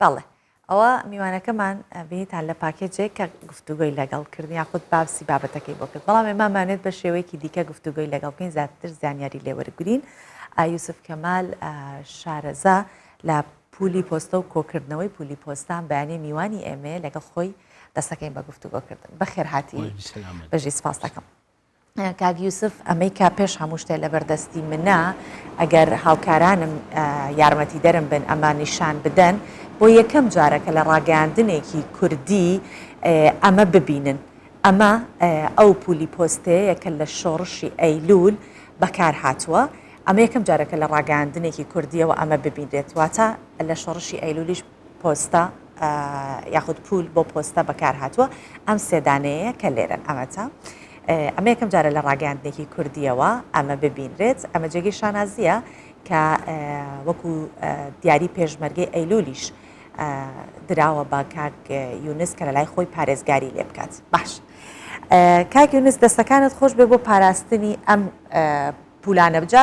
بەڵێ ئەوە میوانەکەمان بینیتان لە پاکێجێک کە گفتوگۆی لەگەڵ کردنی یاخود باسی بابەتەکەی بۆ کرد بەڵام ئێمامانێت بە شێوەیەکی دیکە گفتوگۆی لەگەڵکەین زیاتر زانیاری لێوەرگرین یوسف کەمال شارەزا لە پولی پۆستە و کۆکردنەوەی پولی پۆستان بەیانی میوانی ئێمە لەگەڵ خۆی دەستەکەین بە گفتوگۆکردن بەخێر هاتی بەژی سپاس دەکەم. کاک یوسف ئەمەی کا پێش هەموو شتێ لە بەردەستی منە ئەگەر هاوکارانم یارمەتی دەرم بن ئەمە نیشان بدەن بۆ یەکەم جارەکە لە ڕاگەاندنێکی کوردی ئەمە ببینن ئەمە ئەو پولی پۆستەیە کە لە شۆڕشی ئەیلول بەکار هاتووە ئەمە یەکەم جارەکە لە ڕاگەاندنێکی کوردیەوە ئەمە ببینرێت واتە لە شۆڕشی ئەیلولیش پۆستە یاخود پول بۆ پۆستە بەکار هاتووە ئەم سێدانەیە کە لێرن ئەمەتە ئەمە یەکەم جارە لە ڕاگەاندنێکی کوردیەوە ئەمە ببینرێت ئەمە جێگەی شانازیە کە وەکو دیاری پێشمەرگەی ئەیلولیش دراوە بە کاک یونس کە لە لای خۆی پارێزگاری لێ بکات باش کاک یونس دەستەکانت خۆش بێ بۆ پاراستنی ئەم پولانە بجا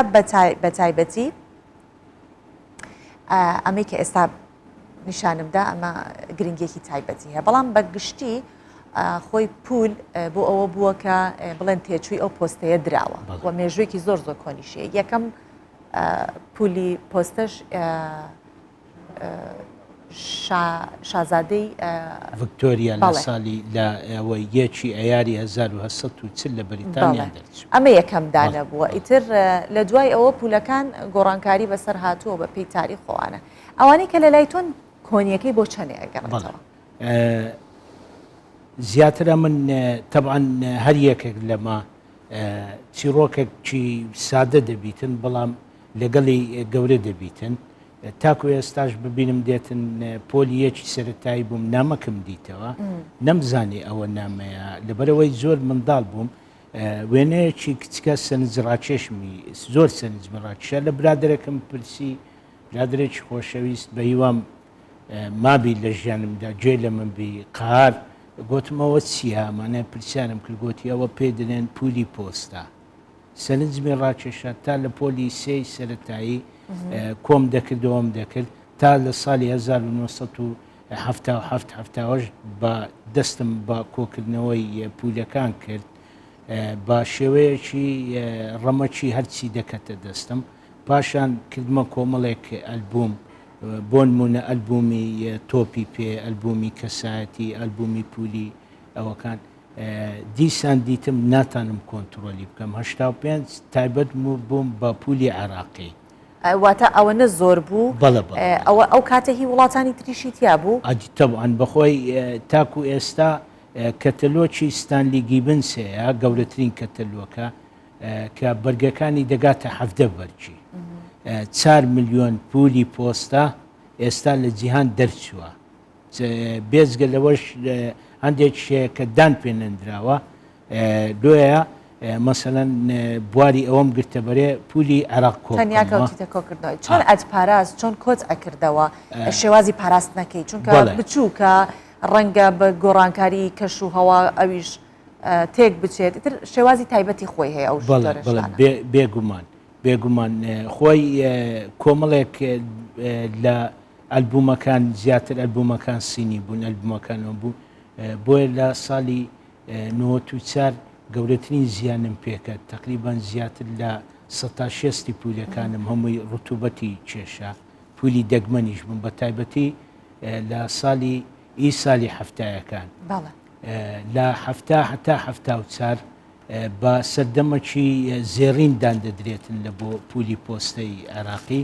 بە تایبەتی ئەمەی کە ئێستا نیشانمدا ئەمە گرنگێکی تایبەتی هەیە بەڵام بە گشتی خۆی پول بۆ ئەوە بووە کە بڵێن تێچووی ئەو پۆستەیە دراوە و مێژوویەکی زۆر زۆر کۆنیشیە یەکەم پولی پۆستەش شازادەی ڤیکتۆریا لە ساڵی لە ئەوەی یەکی ئەیاری 1940 لە بەریتانیا دەرچوو ئەمە یەکەم دانە بووە ئیتر لە دوای ئەوە پولەکان گۆڕانکاری بەسەر هاتووە بە پێی تاریخ خۆوانە ئەوانەی کە لە لای تۆن کۆنیەکەی بۆ چەندێ ئەگەڕێتەوە زیاترە من طبعاً هەر یەکێک لەمە چیرۆکێکی سادە دەبیتن بەڵام لەگەڵی گەورە دەبیتن تاکو ئێستاش ببینم دێتن پۆلیەکی سەرەتایی بووم نامەکەم دیتەوە نەمزانی ئەوە نامەیە لەبەرەوەی زۆر منداڵ بووم وێنەیەکی کچکە سەنجڕاکێشمی زۆر سەنجڕاکێشە لە برادرەکەم پرسی برادرێکی خۆشەویست بە هیوام مابی لە ژیانمدا گوێ لە من بی قار گوتمەوە چیە مانای پرسیارم کرد گوتی ئەوە پێ دەنێن پولی پۆستە سەرنجمی ڕاکێشە تا لە پۆلی سێی سەرەتایی کۆم دەکردەوەم دەکرد تا لە ساڵی 1970 بە دەستم بە کۆکردنەوەی پولەکان کرد بە شێوەیەکی ڕەمەچی هەرچی دەکەتە دەستم پاشان کردمە کۆمەڵێک ئەلبوم بۆ نمونە ئەلبومی تۆپی پێ ئەلبومی کەسایەتی ئەلبومی پولی ئەوەکان دیسان دیتم ناتانم کۆنتترۆلی بکەم 85 تایبەت بووم بە پولی عراقی واتە ئەوەنە زۆر بوو ئەو کاتە هی وڵاتانی تریشی تیا بوو ئەجیتەبان بەخۆی تاکو ئێستا کەتەلۆکی ستانلی گیبنسەیە گەورەترین کەتەلۆکە کە بەرگەکانی دەگاتە 17 بەرجی 4 ملیۆن پولی پۆستە ئێستا لە جیهان دەرچووە بێزگە لەوەش هەندێک شەیە کە دان پێنەندراوە دوایە مەسەلەن بواری ئەوەم گرتە بەرێ پولی عراق کۆتیتە کۆکردەوە چۆن ئەتپاراست چۆن کۆچ ئەکردەوە شێوازی پاراستنەکەی چونکە بچووکە ڕەنگە بە گۆڕانکاری کەش و هەوا ئەویش تێک بچێت ئیتر شێوازی تایبەتی خۆی هەیە ئەو بێگومان خۆی کۆمەڵێک لە ئەلبومەکان زیاتر ئەلبومەکان سینی بوون ئەلبومەکانەوە بوو بۆیە لە ساڵی 94 گەورەترین زیانم پێکرد تقریبان زیاتر لە 160 پولەکانم هەمووی ڕتوبەتی کێشە پولی دەگمەنیش بووم بە تایبەتی لە ساڵی ساڵی هەفتایەکان لە هەفتا هەتا 74 بە سەردەمەکی زێڕیندان دەدرێتن لە بۆ پولی پۆستەی عراقی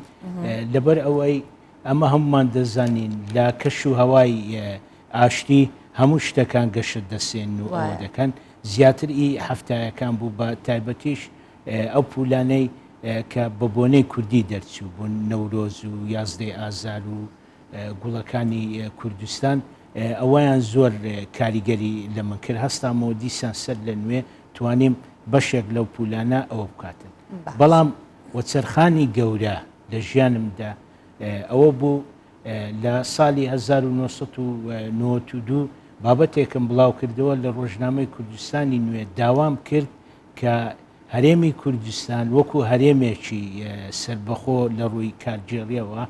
لەبەر ئەوەی ئەمە هەمومان دەزانین لە کەش و هەوای ئاشتی هەموو شتەکان گەشت دەسێن و ئەوە دەکەن زیاتر هەفتایەکان بوو بە تایبەتیش ئەو پولانەی کە بە بۆنەی کوردی دەرچوو بوون نەورۆز و یازدەی ئازار و گوڵەکانی کوردستان ئەوەیان زۆر کاریگەری لە من کرد هەستامەوە دیسان سەر لە نوێ توانیم بەشێک لەو پولانە ئەوە بکاتن بەڵام وەچەرخانی گەورە لە ژیانمدا ئەوە بوو لە ساڵی 1992 بابەتێکم بڵاو کردەوە لە ڕۆژنامەی کوردستانی نوێ داوام کرد کە هەرێمی کوردستان وەکو هەرێمێکی سربەخۆ لە ڕووی کارجێڕیەوە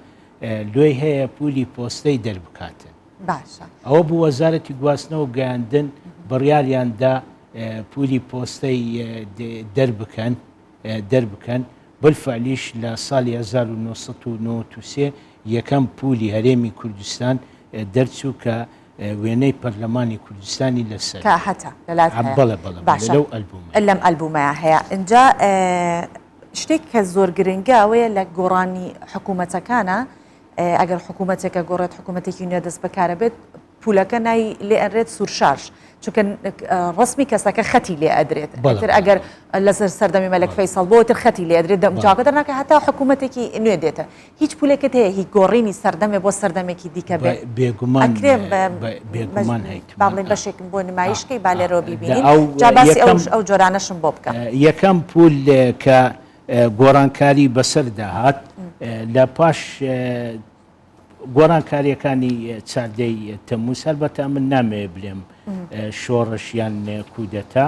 لۆی هەیە پولی پۆستەی دەربکاتن باشە ئەوە بوو وەزارەتی گواستنەوە گەیاندن بڕیاریاندا پولی پۆستەی دەربکەن بالفعلیش لە ساڵی 1993 یەکەم پولی هەرێمی کوردستان دەرچوو کە وێنەی پەرلەمانی کوردستانی لەسەر کە هەتا لەلات لەو ئەلبومە لەم ئەلبومەیە هەیە اینجا شتێک کە زۆر گرنگە ئەوەیە لە گۆڕانی حکوومەتەکانە ئەگەر حکوومەتێکە گۆڕێت حکوومەتێکی نوێ دەست بەکارە بێت پولەکە نای لێ ئەرێت سوورشارژ چونکە ڕسمی کەسەکە خەتی لێ ئەدرێت تر ئەگەر لەسەر سەردەمی مەلک فەیسەڵ بۆ تر خەتی لێ ئەدرێت دەمجاکە دەرناکە هەتا حکوومەتێکی نوێ دێتە هیچ پولێکت هەیە هی گۆڕینی سەردەمێ بۆ سەردەمێکی دیکە بێت بێگومان هەیت باڵێن بەشێکم بۆ نمایشکەی با لێرەوە ببینین جاباسی ئەو جۆرانەشم بۆ بکەم یەکەم پول کە گۆڕانکاری بەسەر داهات لە پاش گۆڕانکاریەکانی چاردەی تەمووس هەربەتە من نامەوێ بڵێم شۆڕشیان کودەتا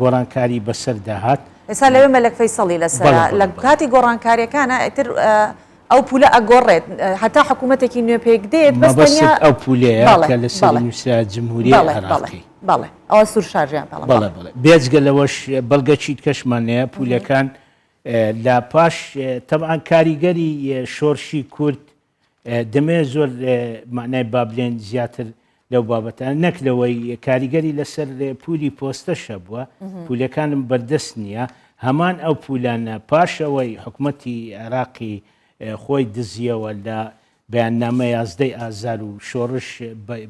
گۆڕانکاری بەسەر داهات ئێستا لەوێ مەلک فەیسەڵی لەسەر لە کاتی گۆڕانکاریەکانە ئیتر ئەو پولە ئەگۆڕێت هەتا حکوومەتێکی نوێ پێک دێت بەست ئەو پولەیە کە لەسەر نووسرا جمهوری عێراقی بەڵێ ئەوە سوورشارژیان بەڵێ بێجگە لەوەش بەڵگەچیت کەشمانەیە پولەکان لە پاش تەبعاً کاریگەری شۆڕشی کورد دەمێ زۆر معنای بابلێن زیاتر لەو بابەتان نەک لەوەی کاریگەری لەسەر پولی پۆستەشە بووە پولەکانم بەردەست نییە هەمان ئەو پولانە پاشەوەی حکوومەتی عێراقی خۆی دزیەوە لە بەیاننامە 11 ئازار و شۆڕش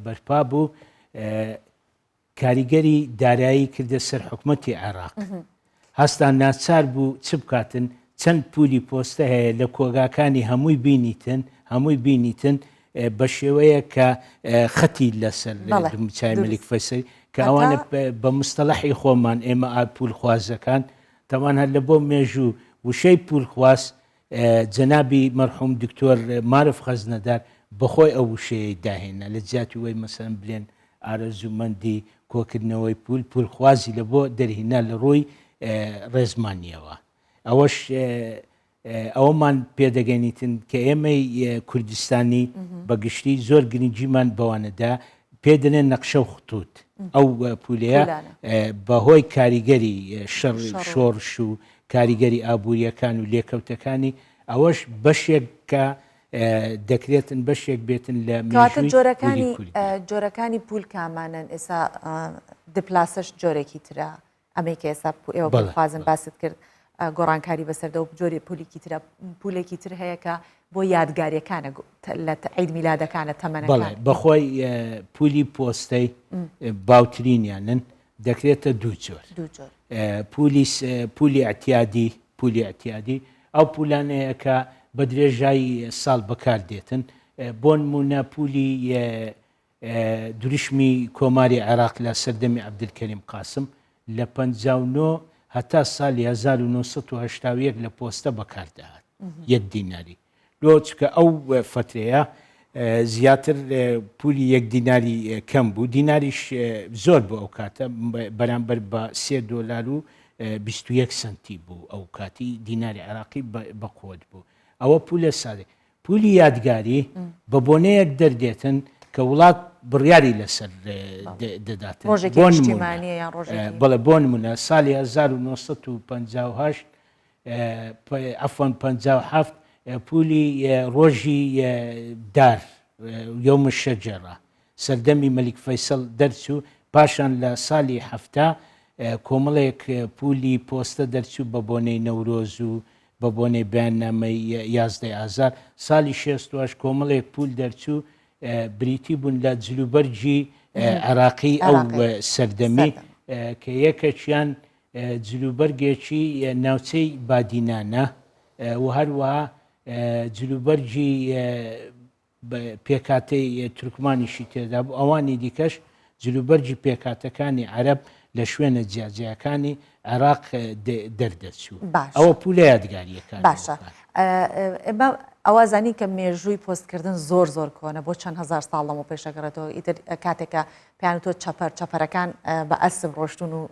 بەرپا بوو کاریگەری دارایی کردە سەر حکوومەتی عێراق هەستان ناچار بوو چ بکاتن چەند پولی پۆستە هەیە لە کۆگاکانی هەمووی بینیتن بە شێوەیە کە خەتی لەسەر چای مەلک فەیسەڵی کە ئەوانە بە مستەلەحی خۆمان ئێمە پول خوازەکان تەوان هەر لە بۆ مێژوو وشەی پول خواست جەنابی مەرحوم دکتۆر مارف خەزنەدار بەخۆی ئەو وشەیە داهێنا لە جیاتی وەی مەسەن بلێن ئارەزومەندی کۆکردنەوەی پول خوازی لە بۆ دەرهێنا لە ڕۆی ڕێزمانیەوە ئەوەش ئەوەمان پێدەگەنیتن کە ئێمەی کوردستانی بەگشتی زۆر گرنگیمان بەوانەدا پێدەنێن نەقشە و خطوط ئەو پولەیە بەهۆی کاریگەری شۆڕش و کاریگەری ئابوووریەکان و لێکەوتەکانی ئەوەش بەشێک کە دەکرێتن بەشێک بێتن لە جۆرەکانی پول کامانن ئێستا دپلاسش جۆرێکی ترە ئەمریکا ئێستا ئێوە بخوازن باست کرد گۆڕانکاری بەسەردە و جۆری پولێکی تر هەیە کە بۆ یادگاریەکانە لە عید میلادەکانە تەمەنەکان بەخۆی پولی پۆستەی باوترینیانن دەکرێتە دوو جۆر پولی ئەتیادی ئەو پولانەیە کە بە درێژایی ساڵ بەکار دێتن بۆ نمونە پولی دروشمی کۆماری عێراق لە سەردەمی عەبدولکەریم قاسم لە 59 هەتا ساڵی 1970 لە پۆستە بەکاردەهات 1 دیناری لۆ چکە ئەو فترەیە زیاتر پولی 1 دیناری کەم بوو دیناریش زۆر بۆ ئەو کاتە بەرامبەر بە 3 دۆلار و 21 سنتی بوو ئەو کاتی دیناری عێراقی بەقوت بوو ئەوە پولە سادێ پولی یادگاری بە بۆنەیەک دەردێتن کە وڵات بڕیاری لەسەر دەداتن بەڵێ بۆ نمونە ساڵی 1958 ئەفۆن 57 پولی ڕۆژی دار یۆمە شەجەرە سەردەمی مەلیک فەیسەڵ دەرچوو پاشان لە ساڵی هەفتا کۆمەڵێک پولی پۆستە دەرچوو بە بۆنەی نەورۆز و بە بۆنەی بەیاننامەی 11 ئازار ساڵی 68 کۆمەڵێک پول دەرچوو بریتی بوون لە جلوبەرجی عێراقی ئەو سەردەمی کە یەکەچیان جلوبەرگێکی ناوچەی بادینانە و هەروەها جلوبەرجی پێکاتەی تورکمانیشی تێدا بوو ئەوانی دیکەش جلوبەرجی پێکاتەکانی عەرەب لە شوێنە جیاجیەکانی عێراق دەردەچوو ئەوە پولە یادگاریەکان باشە ئێمە ئەوە زانی کە مێژووی پۆستکردن زۆر کۆنە بۆ چەند هزار ساڵ لەمە پێشەگەڕێتەوە ئیتر کاتێکە پێیان تۆ چەپەرەکان بە ئەسم ڕۆشتون و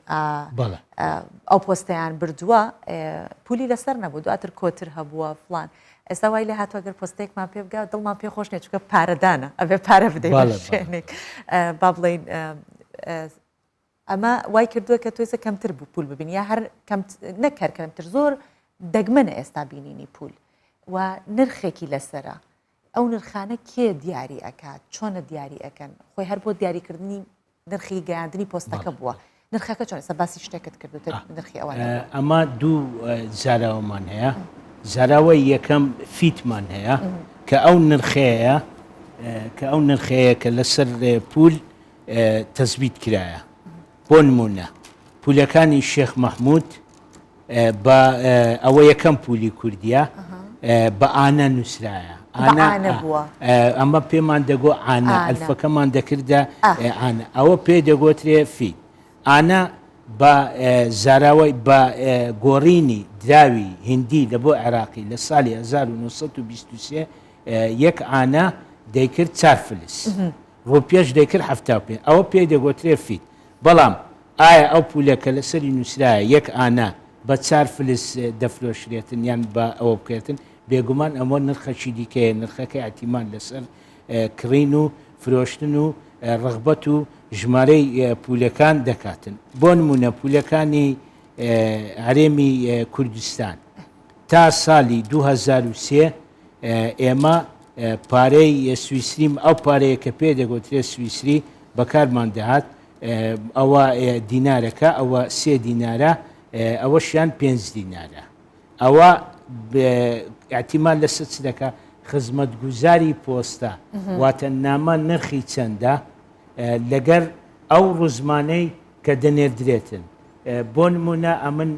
ئەو پۆستەیان بردووە پولی لەسەر نەبوو دواتر کۆتر هەبووە فلان ئێستا وای لێ هاتووە گەر پۆستێکمان پێ بگا دڵمان پێ خۆش نێت چکە پارەدانە ئەبێ پارە بدەیت بە شوێنێک با بڵێن ئەمە وای کردووە کە تۆیسە کەمتر بوو پول ببین یا هەر نەکەر کەمتر زۆر دەگمەنە ئێستا بینینی پول و نرخێکی لەسرە ئەو نرخانە کێ دیاری ئەکات چۆنە دیاری ئەەکەن خۆی هەر بۆ دیاریکردنی نرخی گەیاندنی پۆستەکە بووە نرخەکە چۆن ئێستا باسی شتێکت کردوتر نرخی ئەوە ئەمە دوو زاراوەمان هەیە زاراوەی یەکەم فیتمان هەیە کە ئەو نرخەیە کە لەسەر پول تەزبیت کرایە بۆ نمونە پولەکانی شێخ مەحموود بە ئەوە یەکەم پولی کوردیە بە ئانە نووسرایە ئەمە پێمان دەگۆ ئانە ئەلفەکەمان دەکردە ئانە ئەوە پێ دەگۆترێ فیت ئانە بە زاراوەی بە گۆڕینی دراوی هندی لە بۆ عێراقی لە ساڵی 1923 یەک ئانە دەیکرد 4 فلس ڕۆ پێش دەیکرد 75 ئەوە پێ دەگۆترێ فیت بەڵام ئایا ئەو پولەکە لەسەری نووسرایە یەک ئانە بە 4 فلس دەفرۆشرێتن یان بە ئەوە بکرێتن بێگومان ئەمە نرخەکی دیکەیە نرخەکە ئەتیمان لەسەر کڕین و فرۆشتن و ڕغبەت و ژمارەی پولەکان دەکاتن بۆ نمونە پولەکانی هەرێمی کوردستان تا ساڵی 2023 ئێمە پارەی سویسریم ئەو پارەیە کە پێ دەگوترێت سویسری بەکارمان دەهات ئەوە دینارەکە ئەوە 3 دینارە ئەوەشیان 5 دینارە ئەوە احتیمال لەسەر چ دەکە خزمەتگوزاری پۆستە واتە نامە نرخی چەندە لەگەر ئەو ڕوزمانەی کە دەنێردرێتن بۆ نمونە ئەمن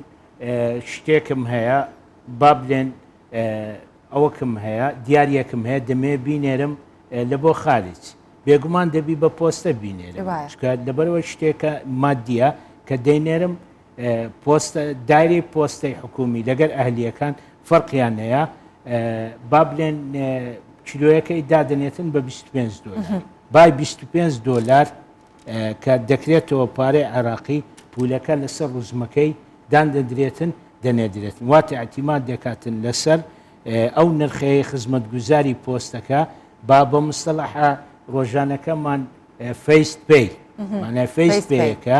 شتێکم هەیە با بڵێن ئەوەکم هەیە دیارەکەم هەیە دەمێ بینێرم لە بۆ خارج بێگومان دەبی بە پۆستە بینێرم لەبەرەوە شتێکە مادیە کە دەینێرم پۆستە دایری پۆستەی حکومی لەگەر ئەهلیەکان فەرقیان هەیە با بڵێن کیلۆیەکەی دادنێتن بە 25 دلار بای 25 دلار کە دەکرێتەوە پارەی عێراقی پولەکە لەسەر ڕوزمەکەی دادەدرێتن دەنێدرێتن واتە احتیمال دەکاتن لەسەر ئەو نرخەیە خزمەتگوزاری پۆستەکە با بە مستەڵەحە ڕۆژانەکەمان فەیست پێی مانای فەیست پێیەکە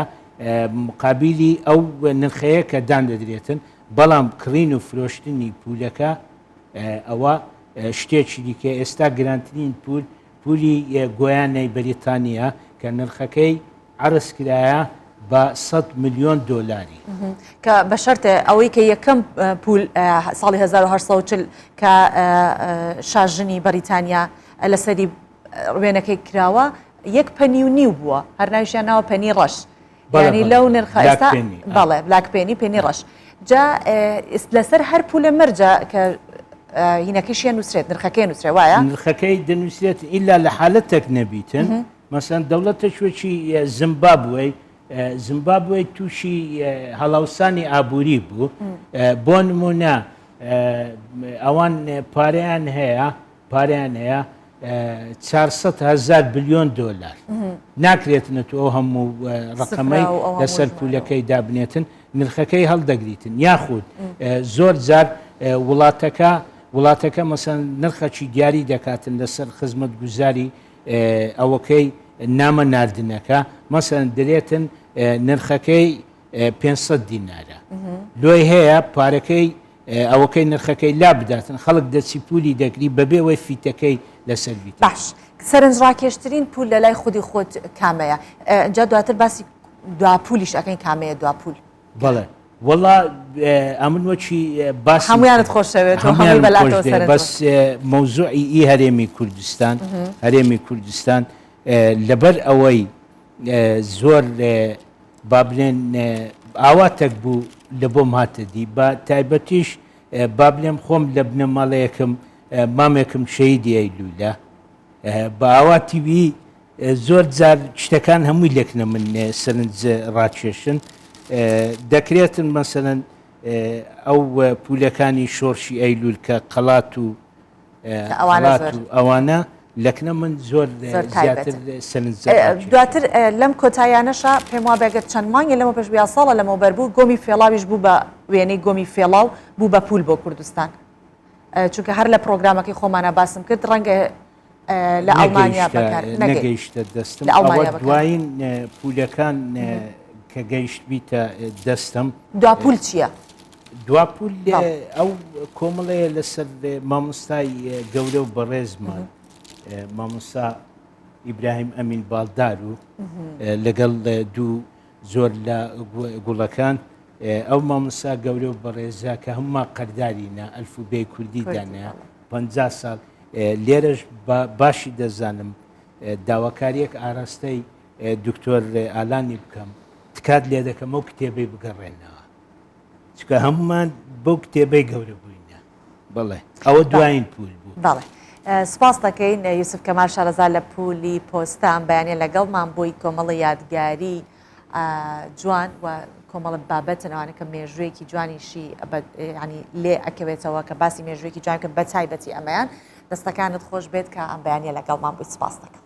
مقابلی ئەو نرخەیە کە دادەدرێتن بەڵام کڕین و فرۆشتنی پولەکە ئەوە شتێکی دیکە ئێستا گرانترین پولی گۆیانەی بەریتانیا کە نرخەکەی عرض کرایە بە 100 ملیۆن دۆلاری کە بە شەرتە ئەوەی کە یەکەم پول ساڵی 1940 کە شاژنی بەریتانیا لەسەری وێنەکەی کراوە 1.5 پەنی بووە هەر ناویشیان ناوە پەنی ڕەش ینی لەو نرخە ئێستا بەڵێ بلاک پێنی ڕەش جا لەسەر هەر پولە مەرجە کە هینەکەشیان نووسێت نرخەکەی نووسێ وایە نرخەکەی دەنووسێت ئیلا لە حالەتێک نەبیتن مەسەن دەوڵەتە شوێکی زیمبابوێ تووشی هەڵاوسانی ئابووری بوو بۆ نمونە ئەوان پارەیان هەیە 400,000 بلیۆن دلار ناکرێتنەوە ئەو هەموو ڕقەمەی لەسەر پولەکەی دابنێتن نرخەکەی هەڵدەگریتن یاخود زۆر جار وڵاتەکە مەسەن نرخەکی دیاری دەکاتن لەسەر خزمەتگوزاری ئەوەکەی نامە ناردنەکە مەسەن دەرێتن نرخەکەی 500 دینارە لۆی هەیە پارەکەی ئەوەکەی نرخەکەی لا بداتن خەڵک دەچی پولی دەگری بەبێەوەی فیتەکەی لەسەر بیت باش سەرنجڕاکێشترین پول لە لای خودی خۆت کامەیە جا دواتر باسی دواپولیش ئەەکەین کامەیە دواپول بەڵێ وەڵا ئەمن وەچی باس هەمویانت خۆشەوێت بەس مەوزوعی هەرێمی کوردستان لەبەر ئەوەی زۆر با بڵێن ئاواتێک بوو لە بۆم هاتەدی بە تایبەتیش با بڵێم خۆم لە بنەماڵەیەکم مامێکم شەیدی ئەیلوولە بە ئاواتیوی زۆر جار شتەکان هەمووی لێکنە من سەرنج ڕاکێشن دەکرێتن مەسەرەن ئەو پولەکانی شۆرشی ئەیلول کە قەڵات و ئەوانە لەکنە من زۆر زیاتر سەرنج دواتر لەم کۆتایانەشە پێم وا بێگەت چەند مانگە لەمە پێش 20 ساڵە لەمەوبەر بوو گۆمی فێڵاویش بوو بە وێنەی گۆمی فێڵاو بوو بە پول بۆ کوردستان چونکە هەر لە پرۆگرامەکەی خۆمانە باسم کرد ڕەنگە لە ئەڵمانیا بەکار نەگەیشتە دەستم ئەوە دوایین پولەکان کە گەیشت بیتە دەستم. دواپول چییە؟ دواپول ئەو کۆمەڵەیە لەسەر مامۆستای گەورە و بەڕێزمان مامۆستا ئیبراهیم ئەمین باڵدار و لەگەڵ دوو زۆر لە گوڵەکان ئەو مامۆستا گەورە و بەڕێزە کە هەمومان قەردارینە ئەلفوبێی کوردی دانە 50 ساڵ لێرەش باشی دەزانم داواکاریەک ئاراستەی دکتۆر ئالانی بکەم تکات لێ دەکەم ئەو کتێبەی بگەڕێنەوە چکە هەمومان بەو کتێبەی گەورە بووینە. بڵێ ئەوە دوایین پول بوو. بەڵێ سپاس دەکەین یوسف کەمال شارەزا لە پولی پۆستە ئەم بەیانیە لەگەڵمان بۆی کۆمەڵی یادگاری جوان و کۆمەڵە بابەتنەوانە کە مێژوویەکی جوانیشی ینی لێ ئەکەوێتەوە کە باسی مێژوویەکی جوان کە بە تایبەتی ئەمەیان دەستەکانت خۆش بێت کە ئەم بەیانیە لەگەڵمان بوویت. سپاس دەکەم.